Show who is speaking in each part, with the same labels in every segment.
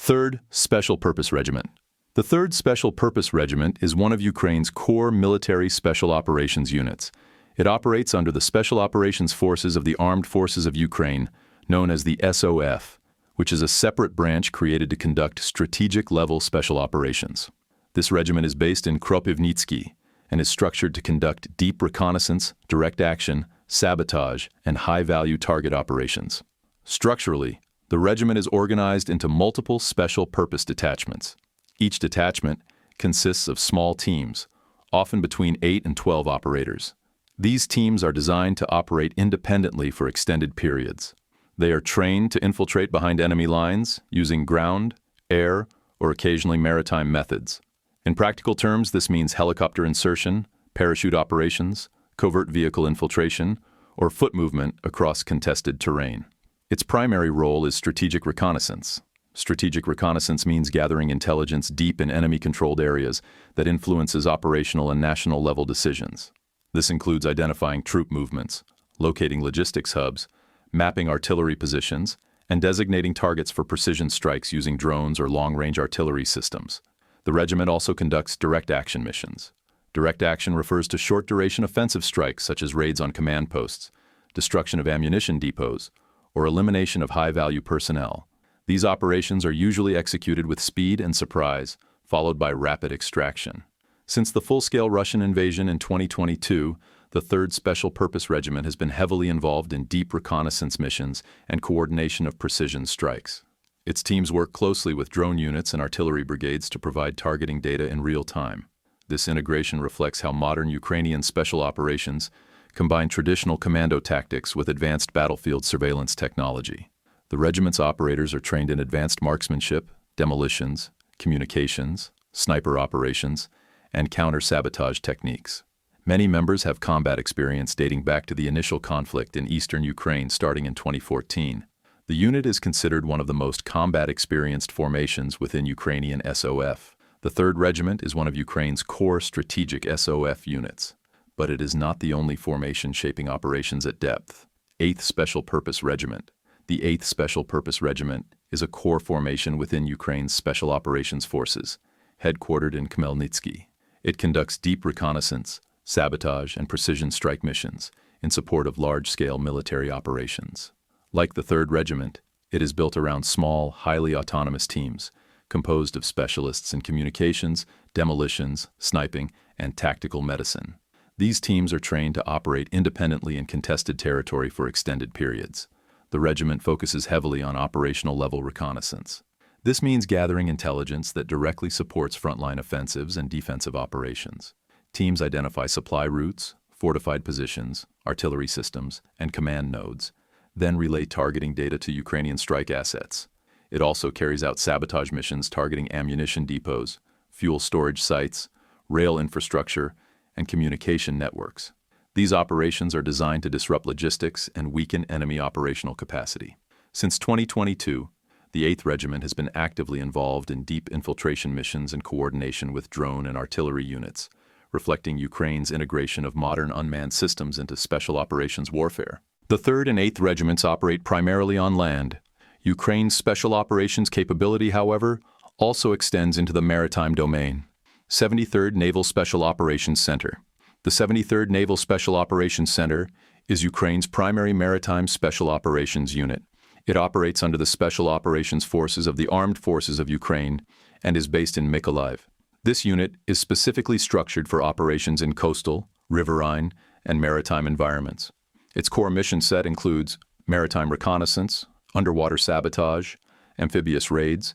Speaker 1: 3rd Special Purpose Regiment. The 3rd Special Purpose Regiment is one of Ukraine's core military special operations units. It operates under the Special Operations Forces of the Armed Forces of Ukraine, known as the SOF, which is a separate branch created to conduct strategic-level special operations. This regiment is based in Kropivnitsky and is structured to conduct deep reconnaissance, direct action, sabotage, and high-value target operations. Structurally, the regiment is organized into multiple special purpose detachments. Each detachment consists of small teams, often between 8 and 12 operators. These teams are designed to operate independently for extended periods. They are trained to infiltrate behind enemy lines using ground, air, or occasionally maritime methods. In practical terms, this means helicopter insertion, parachute operations, covert vehicle infiltration, or foot movement across contested terrain. Its primary role is strategic reconnaissance. Strategic reconnaissance means gathering intelligence deep in enemy-controlled areas that influences operational and national-level decisions. This includes identifying troop movements, locating logistics hubs, mapping artillery positions, and designating targets for precision strikes using drones or long-range artillery systems. The regiment also conducts direct action missions. Direct action refers to short-duration offensive strikes such as raids on command posts, destruction of ammunition depots, or elimination of high-value personnel. These operations are usually executed with speed and surprise, followed by rapid extraction. Since the full-scale Russian invasion in 2022, the 3rd Special Purpose Regiment has been heavily involved in deep reconnaissance missions and coordination of precision strikes. Its teams work closely with drone units and artillery brigades to provide targeting data in real time. This integration reflects how modern Ukrainian special operations combine traditional commando tactics with advanced battlefield surveillance technology. The regiment's operators are trained in advanced marksmanship, demolitions, communications, sniper operations, and counter-sabotage techniques. Many members have combat experience dating back to the initial conflict in eastern Ukraine starting in 2014. The unit is considered one of the most combat-experienced formations within Ukrainian SOF. The 3rd Regiment is one of Ukraine's core strategic SOF units, but it is not the only formation shaping operations at depth. 8th Special Purpose Regiment. The 8th Special Purpose Regiment is a core formation within Ukraine's Special Operations Forces, headquartered in Khmelnytsky. It conducts deep reconnaissance, sabotage, and precision strike missions in support of large-scale military operations. Like the 3rd Regiment, it is built around small, highly autonomous teams, composed of specialists in communications, demolitions, sniping, and tactical medicine. These teams are trained to operate independently in contested territory for extended periods. The regiment focuses heavily on operational-level reconnaissance. This means gathering intelligence that directly supports frontline offensives and defensive operations. Teams identify supply routes, fortified positions, artillery systems, and command nodes, then relay targeting data to Ukrainian strike assets. It also carries out sabotage missions targeting ammunition depots, fuel storage sites, rail infrastructure, and communication networks. These operations are designed to disrupt logistics and weaken enemy operational capacity. Since 2022, the 8th Regiment has been actively involved in deep infiltration missions and coordination with drone and artillery units, reflecting Ukraine's integration of modern unmanned systems into special operations warfare. The 3rd and 8th Regiments operate primarily on land. Ukraine's special operations capability, however, also extends into the maritime domain. 73rd Naval Special Operations Center. The 73rd Naval Special Operations Center is Ukraine's primary maritime special operations unit. It operates under the Special Operations Forces of the Armed Forces of Ukraine and is based in Mykolaiv. This unit is specifically structured for operations in coastal, riverine, and maritime environments. Its core mission set includes maritime reconnaissance, underwater sabotage, amphibious raids,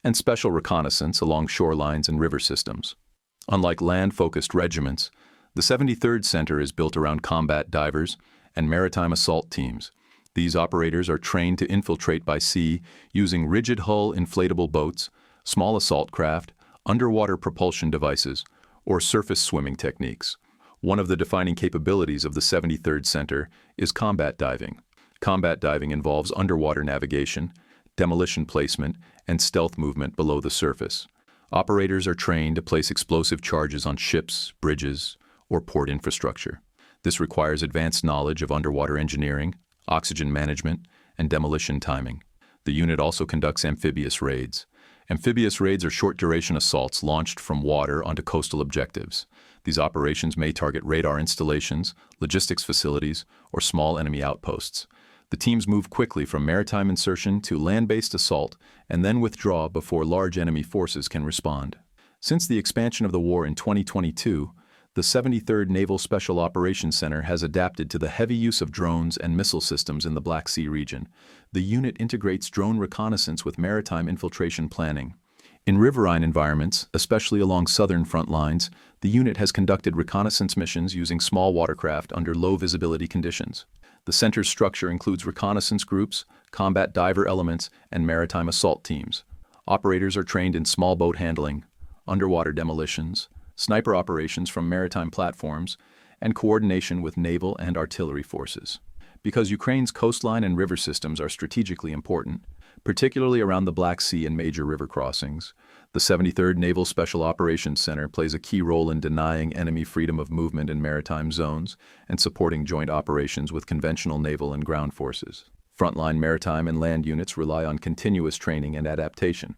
Speaker 1: and special reconnaissance along shorelines and river systems. Unlike land-focused regiments, the 73rd Center is built around combat divers and maritime assault teams. These operators are trained to infiltrate by sea using rigid-hull inflatable boats, small assault craft, underwater propulsion devices, or surface swimming techniques. One of the defining capabilities of the 73rd Center is combat diving. Combat diving involves underwater navigation, demolition placement, and stealth movement below the surface. Operators are trained to place explosive charges on ships, bridges, or port infrastructure. This requires advanced knowledge of underwater engineering, oxygen management, and demolition timing. The unit also conducts amphibious raids. Amphibious raids are short-duration assaults launched from water onto coastal objectives. These operations may target radar installations, logistics facilities, or small enemy outposts. The teams move quickly from maritime insertion to land-based assault and then withdraw before large enemy forces can respond. Since the expansion of the war in 2022, the 73rd Naval Special Operations Center has adapted to the heavy use of drones and missile systems in the Black Sea region. The unit integrates drone reconnaissance with maritime infiltration planning. In riverine environments, especially along southern front lines, the unit has conducted reconnaissance missions using small watercraft under low visibility conditions. The center's structure includes reconnaissance groups, combat diver elements, and maritime assault teams. Operators are trained in small boat handling, underwater demolitions, sniper operations from maritime platforms, and coordination with naval and artillery forces. Because Ukraine's coastline and river systems are strategically important, particularly around the Black Sea and major river crossings, the 73rd Naval Special Operations Center plays a key role in denying enemy freedom of movement in maritime zones and supporting joint operations with conventional naval and ground forces. Frontline maritime and land units rely on continuous training and adaptation.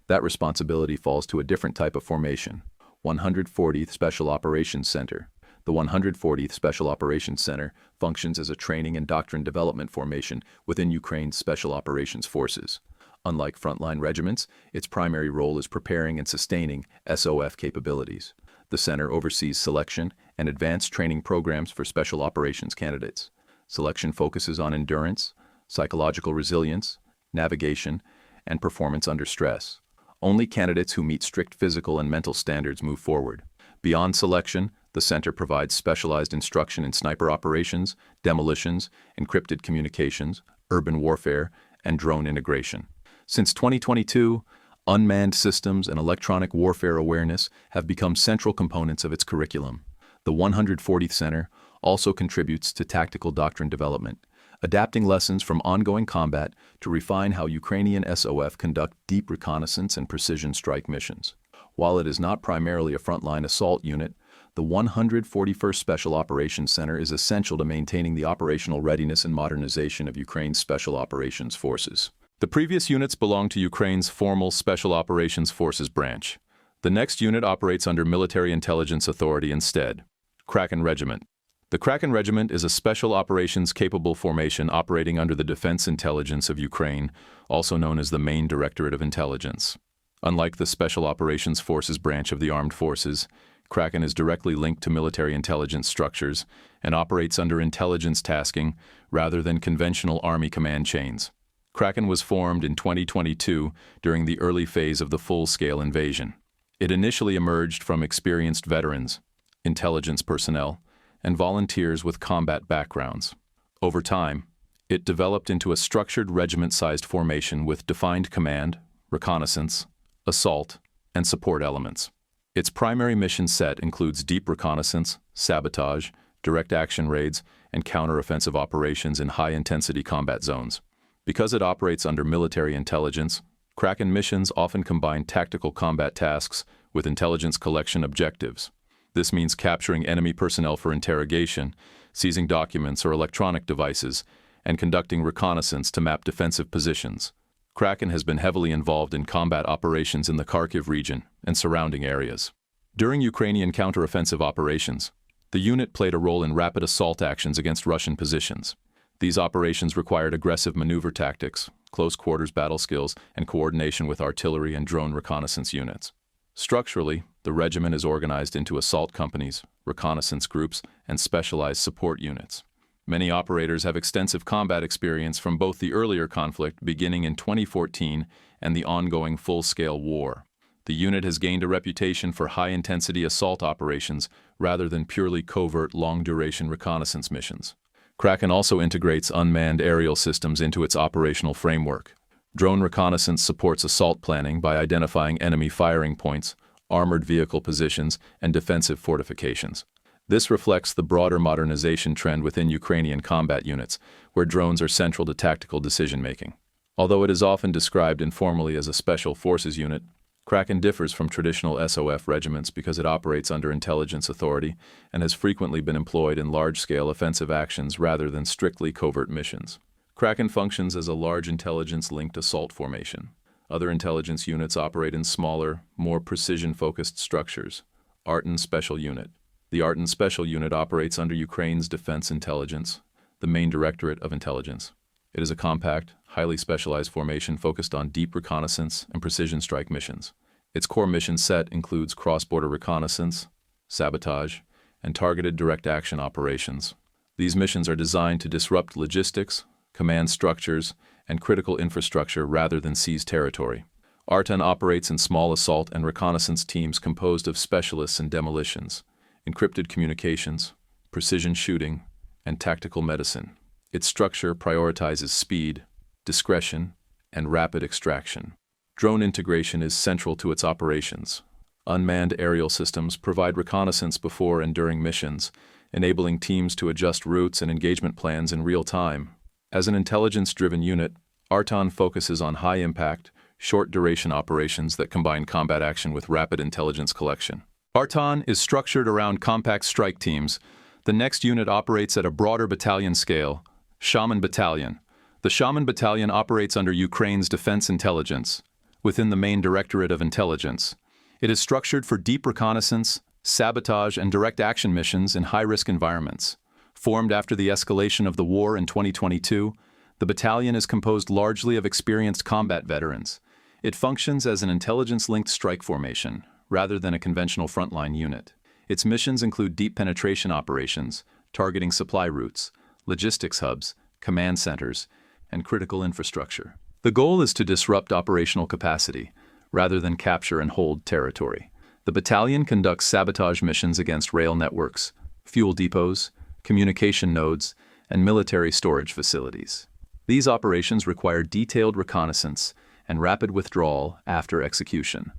Speaker 1: That responsibility falls to a different type of formation, 140th Special Operations Center. The 140th Special Operations Center functions as a training and doctrine development formation within Ukraine's Special Operations Forces. Unlike frontline regiments, its primary role is preparing and sustaining SOF capabilities. The center oversees selection and advanced training programs for special operations candidates. Selection focuses on endurance, psychological resilience, navigation, and performance under stress. Only candidates who meet strict physical and mental standards move forward. Beyond selection, the center provides specialized instruction in sniper operations, demolitions, encrypted communications, urban warfare, and drone integration. Since 2022, unmanned systems and electronic warfare awareness have become central components of its curriculum. The 140th Center also contributes to tactical doctrine development, adapting lessons from ongoing combat to refine how Ukrainian SOF conduct deep reconnaissance and precision strike missions. While it is not primarily a frontline assault unit, the 141st Special Operations Center is essential to maintaining the operational readiness and modernization of Ukraine's Special Operations Forces. The previous units belong to Ukraine's formal Special Operations Forces branch. The next unit operates under Military Intelligence Authority instead, Kraken Regiment. The Kraken Regiment is a special operations-capable formation operating under the Defense Intelligence of Ukraine, also known as the Main Directorate of Intelligence. Unlike the Special Operations Forces branch of the Armed Forces, Kraken is directly linked to military intelligence structures and operates under intelligence tasking rather than conventional Army command chains. Kraken was formed in 2022 during the early phase of the full-scale invasion. It initially emerged from experienced veterans, intelligence personnel, and volunteers with combat backgrounds. Over time, it developed into a structured regiment-sized formation with defined command, reconnaissance, assault, and support elements. Its primary mission set includes deep reconnaissance, sabotage, direct action raids, and counteroffensive operations in high-intensity combat zones. Because it operates under military intelligence, Kraken missions often combine tactical combat tasks with intelligence collection objectives. This means capturing enemy personnel for interrogation, seizing documents or electronic devices, and conducting reconnaissance to map defensive positions. Kraken has been heavily involved in combat operations in the Kharkiv region and surrounding areas. During Ukrainian counteroffensive operations, the unit played a role in rapid assault actions against Russian positions. These operations required aggressive maneuver tactics, close quarters battle skills, and coordination with artillery and drone reconnaissance units. Structurally, the regiment is organized into assault companies, reconnaissance groups, and specialized support units. Many operators have extensive combat experience from both the earlier conflict beginning in 2014 and the ongoing full-scale war. The unit has gained a reputation for high-intensity assault operations rather than purely covert long-duration reconnaissance missions. Kraken also integrates unmanned aerial systems into its operational framework. Drone reconnaissance supports assault planning by identifying enemy firing points, armored vehicle positions, and defensive fortifications. This reflects the broader modernization trend within Ukrainian combat units, where drones are central to tactical decision-making. Although it is often described informally as a special forces unit, Kraken differs from traditional SOF regiments because it operates under intelligence authority and has frequently been employed in large-scale offensive actions rather than strictly covert missions. Kraken functions as a large intelligence-linked assault formation. Other intelligence units operate in smaller, more precision-focused structures. Artan Special Unit. The Artan Special Unit operates under Ukraine's Defense Intelligence, the main directorate of intelligence. It is a compact, highly specialized formation focused on deep reconnaissance and precision strike missions. Its core mission set includes cross-border reconnaissance, sabotage, and targeted direct action operations. These missions are designed to disrupt logistics, command structures, and critical infrastructure rather than seize territory. Artan operates in small assault and reconnaissance teams composed of specialists in demolitions, encrypted communications, precision shooting, and tactical medicine. Its structure prioritizes speed, discretion, and rapid extraction. Drone integration is central to its operations. Unmanned aerial systems provide reconnaissance before and during missions, enabling teams to adjust routes and engagement plans in real time. As an intelligence-driven unit, Artan focuses on high-impact, short-duration operations that combine combat action with rapid intelligence collection. Artan is structured around compact strike teams. The next unit operates at a broader battalion scale, Shaman Battalion. The Shaman Battalion operates under Ukraine's Defense Intelligence, within the main Directorate of Intelligence. It is structured for deep reconnaissance, sabotage, and direct action missions in high-risk environments. Formed after the escalation of the war in 2022, the battalion is composed largely of experienced combat veterans. It functions as an intelligence-linked strike formation, rather than a conventional frontline unit. Its missions include deep penetration operations, targeting supply routes, logistics hubs, command centers, and critical infrastructure. The goal is to disrupt operational capacity, rather than capture and hold territory. The battalion conducts sabotage missions against rail networks, fuel depots, communication nodes, and military storage facilities. These operations require detailed reconnaissance and rapid withdrawal after execution.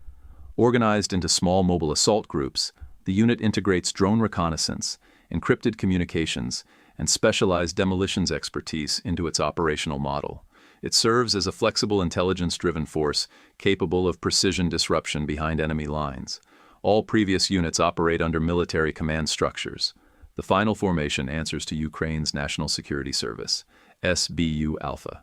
Speaker 1: Organized into small mobile assault groups, the unit integrates drone reconnaissance, encrypted communications, and specialized demolitions expertise into its operational model. It serves as a flexible intelligence-driven force capable of precision disruption behind enemy lines. All previous units operate under military command structures. The final formation answers to Ukraine's National Security Service, SBU Alpha.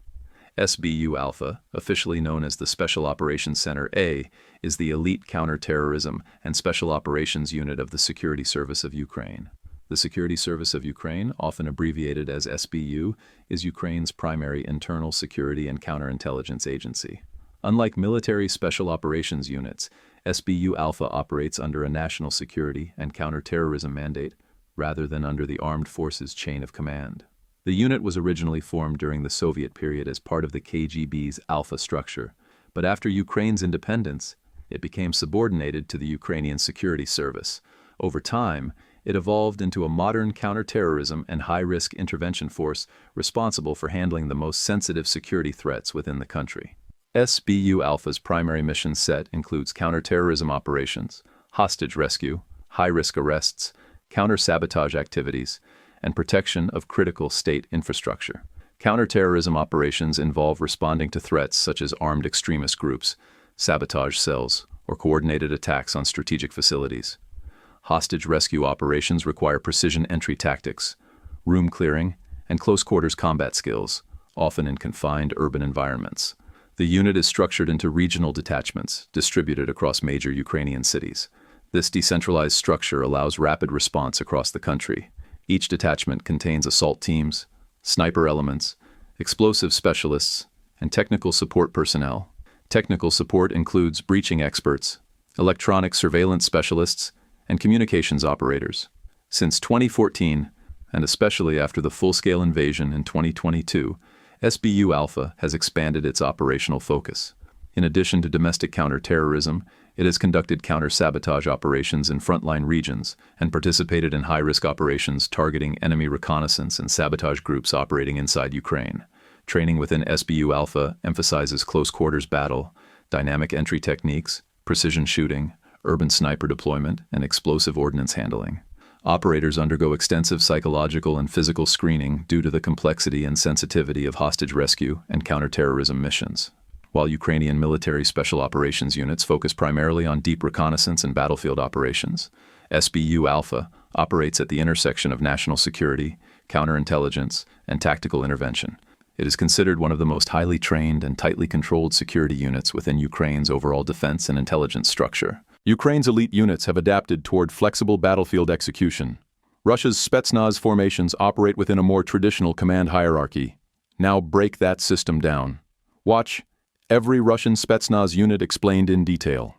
Speaker 1: SBU Alpha, officially known as the Special Operations Center A, is the elite counterterrorism and special operations unit of the Security Service of Ukraine. The Security Service of Ukraine, often abbreviated as SBU, is Ukraine's primary internal security and counterintelligence agency. Unlike military special operations units, SBU Alpha operates under a national security and counterterrorism mandate rather than under the armed forces chain of command. The unit was originally formed during the Soviet period as part of the KGB's Alpha structure, but after Ukraine's independence, it became subordinated to the Ukrainian Security Service. Over time, it evolved into a modern counterterrorism and high-risk intervention force responsible for handling the most sensitive security threats within the country. SBU Alpha's primary mission set includes counterterrorism operations, hostage rescue, high-risk arrests, counter-sabotage activities, and protection of critical state infrastructure. Counterterrorism operations involve responding to threats such as armed extremist groups, sabotage cells, or coordinated attacks on strategic facilities. Hostage rescue operations require precision entry tactics, room clearing, and close-quarters combat skills, often in confined urban environments. The unit is structured into regional detachments, distributed across major Ukrainian cities. This decentralized structure allows rapid response across the country. Each detachment contains assault teams, sniper elements, explosive specialists, and technical support personnel. Technical support includes breaching experts, electronic surveillance specialists, and communications operators. Since 2014, and especially after the full-scale invasion in 2022, SBU Alpha has expanded its operational focus. In addition to domestic counterterrorism, it has conducted counter-sabotage operations in frontline regions and participated in high-risk operations targeting enemy reconnaissance and sabotage groups operating inside Ukraine. Training within SBU Alpha emphasizes close-quarters battle, dynamic entry techniques, precision shooting, urban sniper deployment, and explosive ordnance handling. Operators undergo extensive psychological and physical screening due to the complexity and sensitivity of hostage rescue and counterterrorism missions. While Ukrainian military special operations units focus primarily on deep reconnaissance and battlefield operations, SBU Alpha operates at the intersection of national security, counterintelligence, and tactical intervention. It is considered one of the most highly trained and tightly controlled security units within Ukraine's overall defense and intelligence structure. Ukraine's elite units have adapted toward flexible battlefield execution. Russia's Spetsnaz formations operate within a more traditional command hierarchy. Now break that system down. Watch every Russian Spetsnaz unit explained in detail.